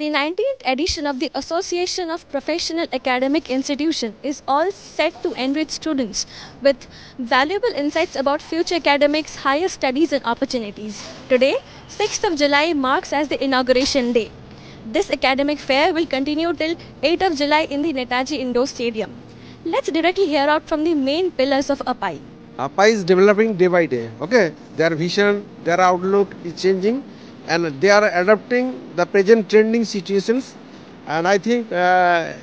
The 19th edition of the Association of Professional Academic Institutions is all set to enrich students with valuable insights about future academics, higher studies and opportunities. Today, 6th of July marks as the inauguration day. This academic fair will continue till 8th of July in the Netaji Indoor Stadium. Let's directly hear out from the main pillars of APAI. APAI is developing day by day. Okay, their vision, their outlook is changing, and they are adapting the present trending situations. And I think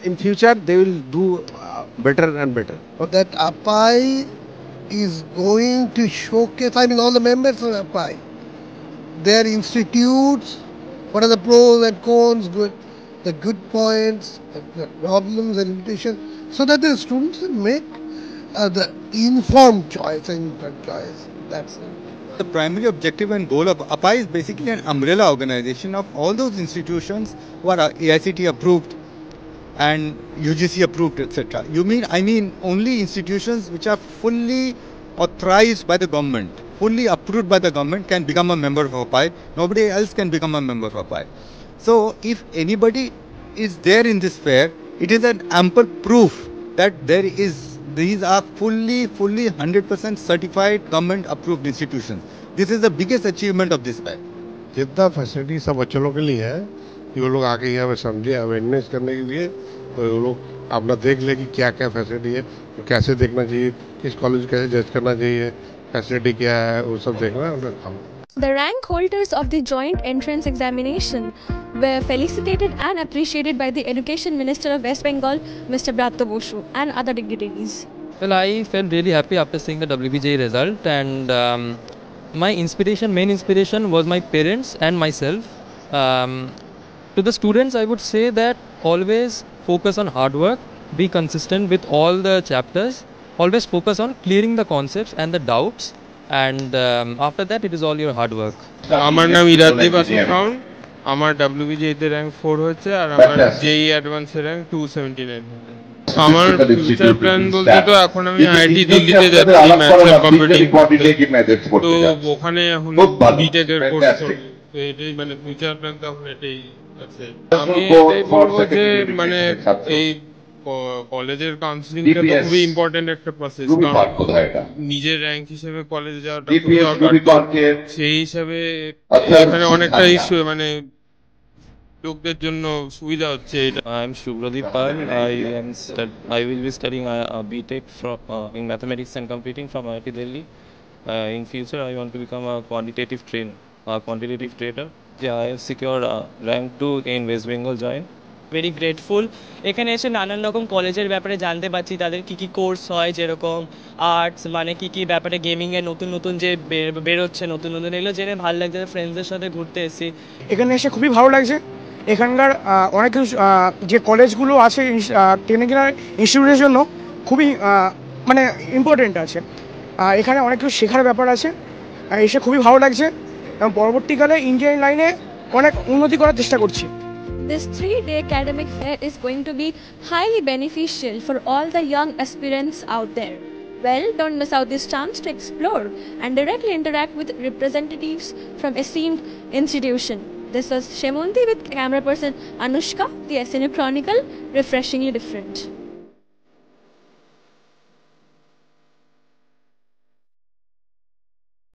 in future they will do better and better. That APAI is going to showcase, I mean all the members of APAI, their institutes, what are the pros and cons, the good points, the problems and limitations, so that the students can make the informed choice and informed choice. That's it. The primary objective and goal of APAI is basically an umbrella organization of all those institutions who are AICTE approved and UGC approved, etc. I mean only institutions which are fully authorized by the government, fully approved by the government can become a member of APAI. Nobody else can become a member of APAI. So if anybody is there in this fair, it is an ample proof that these are fully 100% certified government approved institutions. This is the biggest achievement of this fair. जितना facility सब बच्चों लोग के लिए है कि वो लोग आके यहाँ पे समझे अवेयरनेस करने के लिए, तो वो लोग अपना देख ले कि क्या क्या फैसिलिटी है, कैसे देखना चाहिए, किस कॉलेज कैसे जज करना चाहिए, फैसिलिटी क्या है, वो सब देखना है। The rank holders of the joint entrance examination were felicitated and appreciated by the Education Minister of West Bengal, Mr. Bratta Boshu, and other dignitaries. Well, I felt really happy after seeing the WBJ result, and my main inspiration was my parents and myself. To the students, I would say that always focus on hard work, be consistent with all the chapters, always focus on clearing the concepts and the doubts, and after that it is all your hard work. আমার নাম ইরাদীপ আসিফ খান, আমার WBJ তে rank 4 হয়েছে আর আমার JEE advance এর rank 279। আমার future plan বলতে তো এখন আমি আইআইটি দিল্লিতে যাচ্ছি ম্যাথস এন্ড কম্পিউটিং, তো ওখানে এখন বিটেক এর কোর্স করব, তো এটাই মানে ফিউচার প্ল্যান তো এখন এটাই আছে। আমি এটাই বলবো যে মানে এই কলেজের কাউন্সিলিংটা তো খুবই ইম্পর্টেন্ট একটা প্রসেস, কারণ নিজের র্যাঙ্ক হিসেবে কলেজে যাওয়াটা খুবই দরকার। সেই হিসাবে এখানে অনেকটা ইস্যু মানে লোকদের জন্য সুবিধা হচ্ছে এটা। I am Shubhradeep Pal. I will be studying BTech in Mathematics and Computing from IIT Delhi. In future, I want to become a quantitative trader. Yeah, I have secured rank 2 in West Bengal Joint. Very grateful. এখানে এসে নানান রকম কলেজের ব্যাপারে জানতে পারছি, তাদের কী কী course হয়, যেরকম আর্টস মানে কী কী ব্যাপারে গেমিংয়ের নতুন যে বেরোচ্ছে নতুন এগুলো জেনে ভালো লাগছে। ফ্রেন্ডসদের সাথে ঘুরতে এসেছি, এখানে এসে খুবই ভালো লাগছে। এখানকার অনেক কিছু যে কলেজগুলো আছে টেকনিক্যাল ইনস্টিটিউটের জন্য খুবই মানে ইম্পর্টেন্ট আছে, এখানে অনেক কিছু শেখার ব্যাপার আছে, এসে খুবই ভালো লাগছে এবং পরবর্তীকালে ইঞ্জিনিয়ারিং লাইনে অনেক উন্নতি করার চেষ্টা করছি। This 3-day academic fair is going to be highly beneficial for all the young aspirants out there. Well, don't miss out this chance to explore and directly interact with representatives from esteemed institution. This was Shemunti with camera person Anushka, the SNU Chronicle, refreshingly different.